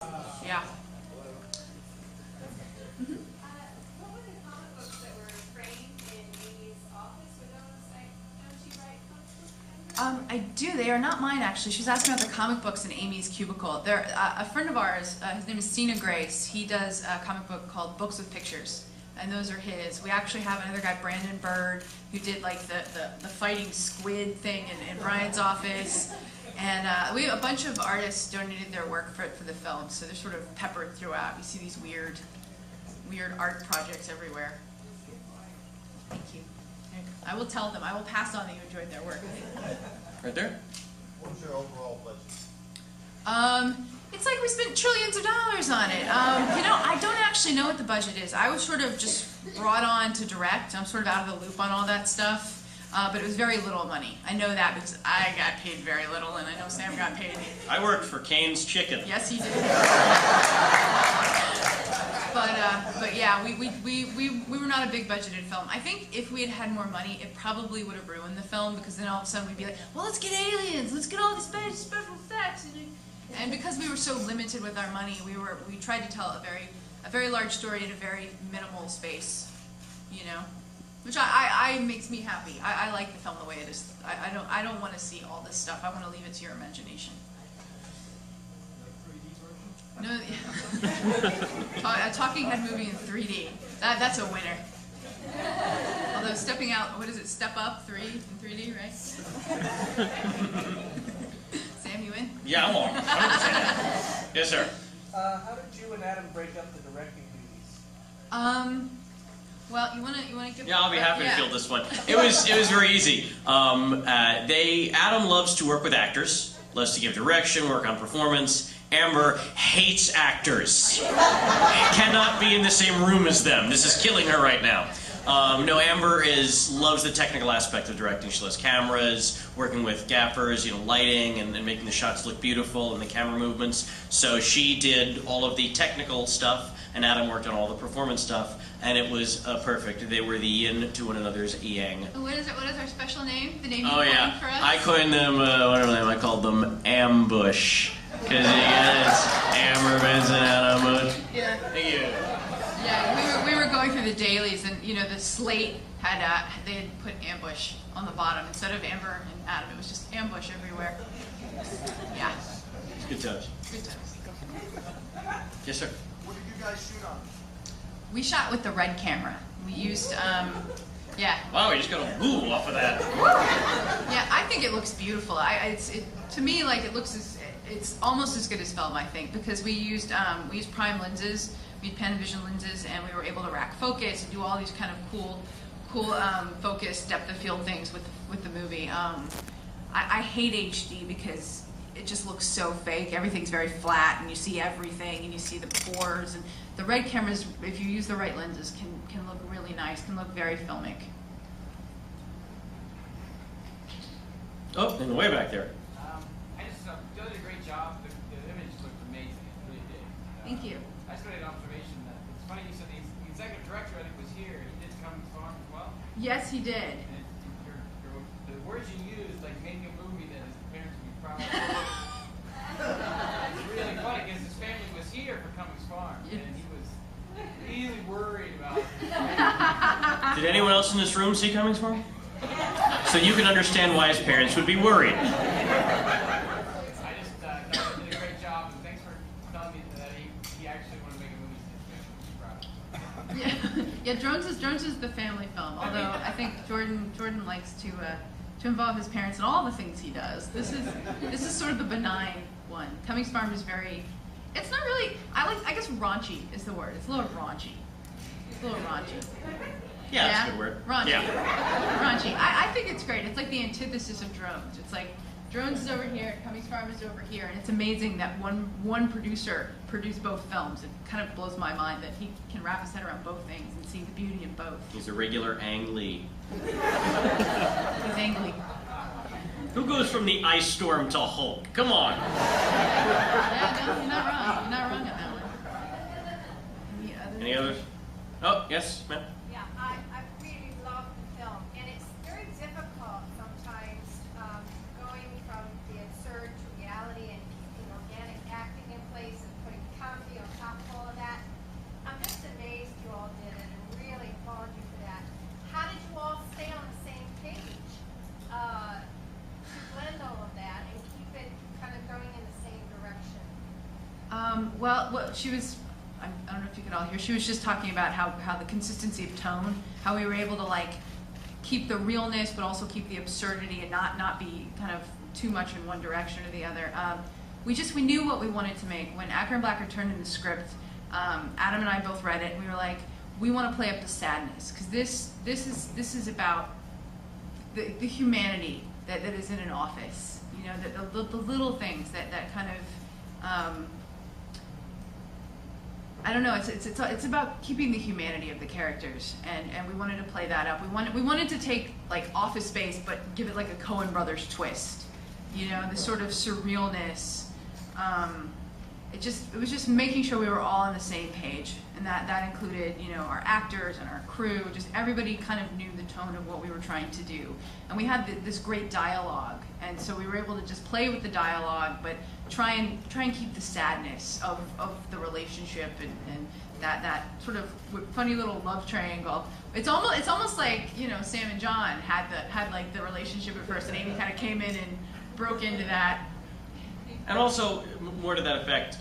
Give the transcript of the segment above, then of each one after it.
Yeah. What were the comic books that were framed in Amy's office? Were those, like, don't she write comic books? I do. They are not mine, actually. She's asking about the comic books in Amy's cubicle. They're, a friend of ours, his name is Sina Grace, he does a comic book called Books with Pictures, and those are his. We actually have another guy, Brandon Bird, who did like the fighting squid thing in Brian's office. And we have a bunch of artists donated their work for the film, so they're sort of peppered throughout. You see these weird art projects everywhere. Thank you. I will tell them. I will pass on that you enjoyed their work. Right there? What's your overall budget? It's like we spent trillions of dollars on it. You know, I don't actually know what the budget is. I was sort of just brought on to direct. I'm sort of out of the loop on all that stuff. But it was very little money. I know that because I got paid very little, and I know Sam got paid. I worked for Cane's Chicken. Yes, he did. But yeah, we were not a big budgeted film. I think if we had had more money, it probably would have ruined the film, because then all of a sudden we'd be like, well, let's get aliens, let's get all these special effects. And because we were so limited with our money, we tried to tell a very large story in a very minimal space, you know. Which makes me happy. I like the film the way it is. I don't want to see all this stuff. I want to leave it to your imagination. No, a talking head movie in 3D. That's a winner. Although stepping out, what is it? Step Up 3 in 3D, right? Sam, you in? Yeah, I'm on. 100%. Yes, sir. How did you and Adam break up the directing duties? Well, you wanna give? Yeah, I'll be happy to field this one. It was very easy. Adam loves to work with actors, loves to give direction, work on performance. Amber hates actors. Cannot be in the same room as them. This is killing her right now. No, Amber loves the technical aspect of directing. She loves cameras, working with gaffers, lighting, and making the shots look beautiful and the camera movements. So she did all of the technical stuff, and Adam worked on all the performance stuff, and it was perfect. They were the yin to one another's yang. What is our special name? The name you yeah. coined for us? I coined them, I called them Ambush. Because it's Amber Benson, Adam Bush. Yeah. Thank you. Yeah, we were going through the dailies, and the slate had they had put ambush on the bottom instead of Amber and Adam. It was just ambush everywhere. Yeah. Good touch. Good times. Yes, sir. What did you guys shoot on? We shot with the red camera. We used yeah. Wow, we just got a woo off of that. Yeah, I think it looks beautiful. To me, like, it's almost as good as film, I think, because we used prime lenses, we had Panavision lenses, and we were able to rack focus and do all these kind of cool focus, depth of field things with the movie. I hate HD because it just looks so fake. Everything's very flat, and you see everything, and you see the pores. And the red cameras, if you use the right lenses, can look really nice, can look very filmic. Oh, and way back there. You did a great job. The image looked amazing. It really did. Thank you. I just made an observation that it's funny you said the executive director, I think, was here. He did come farm as well. Yes, he did. And the words you used, like making a movie that his parents would be proud of. It's really funny because his family was here for Cummings Farm, and he was really worried about it. Did anyone else in this room see Cummings Farm? So you can understand why his parents would be worried. I just thought he did a great job, and thanks for telling me that he actually wanted to make a movie that his family was proud of. Yeah, Drones is the family film. Although I think Jordan likes to involve his parents in all the things he does. This is sort of the benign one. Cummings Farm is very. It's not really. I guess raunchy is the word. It's a little raunchy. It's a little raunchy. Yeah, that's a good word. Raunchy. Yeah. Raunchy. I think it's great. It's like the antithesis of Drones. It's like Drones is over here, Cummings Farm is over here, and it's amazing that one producer produced both films. It kind of blows my mind that he can wrap his head around both things and see the beauty in both. He's a regular Ang Lee. He's angry. Who goes from the ice storm to Hulk? Come on. Yeah, no, you're not wrong. You're not wrong on that one. Any others? Oh, yes, ma'am. Yeah, I really love the film, and it's very difficult sometimes going from the absurd to reality and keeping organic acting in place and putting Well, she was, I don't know if you could all hear, she was just talking about how the consistency of tone, how we were able to like keep the realness but also keep the absurdity and not be kind of too much in one direction or the other. We knew what we wanted to make. When Acker and Blacker turned in the script, Adam and I both read it and we were like, we want to play up the sadness because this is about the humanity that is in an office. You know, the little things that kind of I don't know. It's about keeping the humanity of the characters, and we wanted to play that up. We wanted to take like Office Space, but give it like a Coen Brothers twist. You know, the sort of surrealness. It was just making sure we were all on the same page, and that included, you know, our actors and our crew. Just everybody kind of knew the tone of what we were trying to do, and we had this great dialogue, and so we were able to just play with the dialogue, but try and keep the sadness of the relationship and that sort of funny little love triangle. It's almost like, you know, Sam and John had like the relationship at first, and Amy kind of came in and broke into that. And also, more to that effect,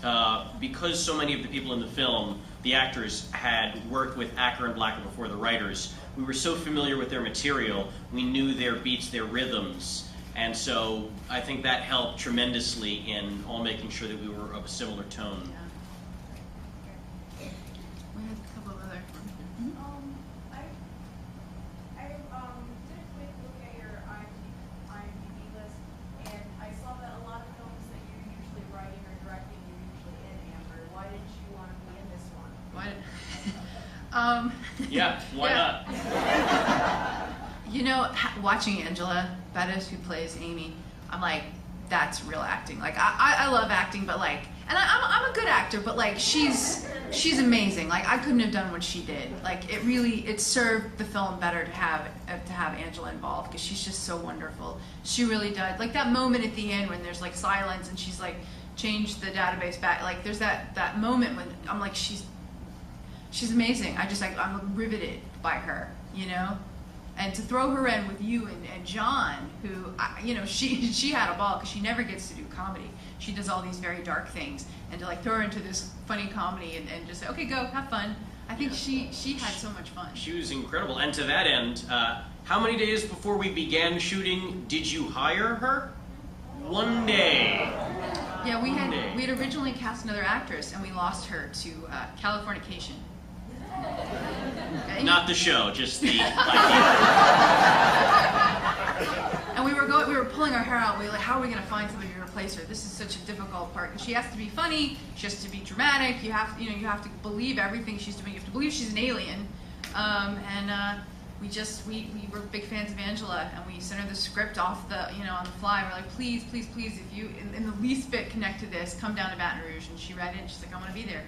because so many of the people in the film, the actors, had worked with Acker and Blacker before the writers, we were so familiar with their material, we knew their beats, their rhythms, and so I think that helped tremendously in all making sure that we were of a similar tone. Yeah. We had a couple of other. I did a quick look at your IMDb list, and I saw that a lot of films that you're usually writing or directing, you're usually in, Amber. Why didn't you want to be in this one? Yeah, why not? You know, watching Angela Bettis, who plays Amy, I'm like, that's real acting. Like, I love acting, but like, and I'm a good actor, but like, she's amazing. Like, I couldn't have done what she did. Like, it served the film better to have Angela involved, because she's just so wonderful. She really does. Like, that moment at the end when there's like silence and she's like, changed the database back. Like, there's that moment when I'm like, she's amazing. I'm riveted by her, you know? And to throw her in with you and John, who, you know, she had a ball because she never gets to do comedy. She does all these very dark things. And to like throw her into this funny comedy and just say, okay, go, have fun. I think she had so much fun. She was incredible. And to that end, how many days before we began shooting did you hire her? One day. Yeah, we had originally cast another actress, and we lost her to Californication. Not the show, just the idea. And we were pulling our hair out. We were like, how are we going to find somebody to replace her? This is such a difficult part because she has to be funny, she has to be dramatic. You have to believe everything she's doing. You have to believe she's an alien. We were big fans of Angela, and we sent her the script off on the fly. We're like, please, please, please, if you in the least bit connect to this, come down to Baton Rouge. And she read it, and she's like, I want to be there.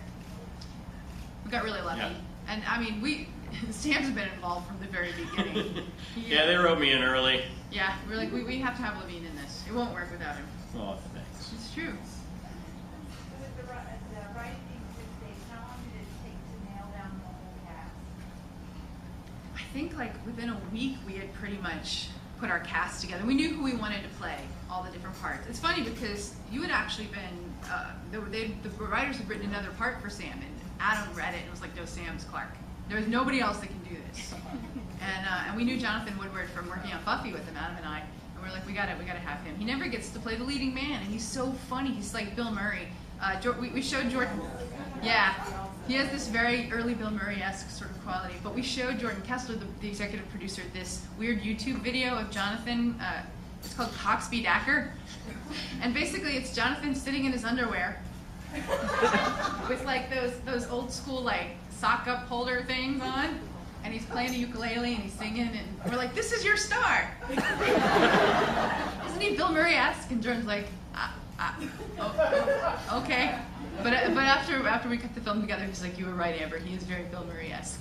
We got really lucky. Yeah. And I mean, Sam's been involved from the very beginning. Yeah, they wrote me in early. Yeah, we were like, we have to have Levine in this. It won't work without him. Oh, thanks. It's true. With the writing being 6 days, how long did it take to nail down the whole cast? I think like within a week we had pretty much put our cast together. We knew who we wanted to play, all the different parts. It's funny because you had actually been, the writers had written another part for Sam, and Adam read it and was like, no, Sam's Clark. There was nobody else that can do this. And we knew Jonathan Woodward from working on Buffy with him, Adam and I, and we were like, we gotta have him. He never gets to play the leading man, and he's so funny. He's like Bill Murray. We showed Jordan. Yeah, he has this very early Bill Murray-esque sort of quality. But we showed Jordan Kessler, the executive producer, this weird YouTube video of Jonathan. It's called Coxby Dacker, and basically it's Jonathan sitting in his underwear with like those old school like sock up holder things on, and he's playing a ukulele and he's singing, and we're like, this is your star. Isn't he Bill Murray-esque? And Jordan's like, oh, okay. But after we cut the film together, he's like, you were right, Amber. He is very Bill Murray-esque.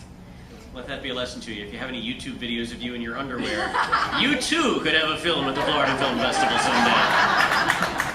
Let that be a lesson to you. If you have any YouTube videos of you in your underwear, you too could have a film at the Florida Film Festival someday.